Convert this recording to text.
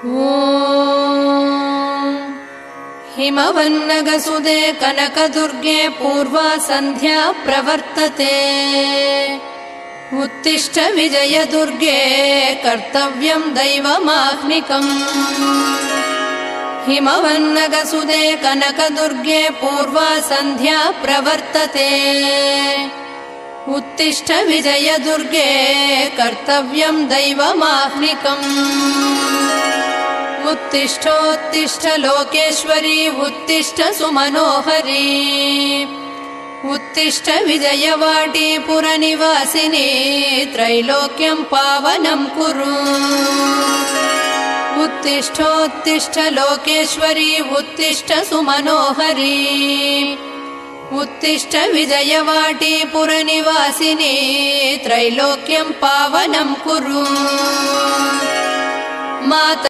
ॐ हिमवन्नगसुदे कनकदुर्गे पूर्वा सन्ध्या प्रवर्तते। उत्तिष्ठ विजयदुर्गे कर्तव्यं दैवमाह्निकम्। हिमवन्नगसुदे कनकदुर्गे पूर्वा सन्ध्या प्रवर्तते। उत्तिष्ठ विजयदुर्गे कर्तव्यं दैवमाह्निकम्। उत्तिष्ठोत्तिष्ठ लोकेश्वरी उत्तिष्ठ सुमनोहरी। उत्तिष्ठ विजयवाटी पुरनिवासिनी त्रैलोक्यं पावनं कुरु। उत्तिष्ठोत्तिष्ठ लोकेश्वरी उत्तिष्ठ सुमनोहरी। उत्तिष्ठ विजयवाटी पुरनिवासिनी त्रैलोक्यं पावनं कुरु। माता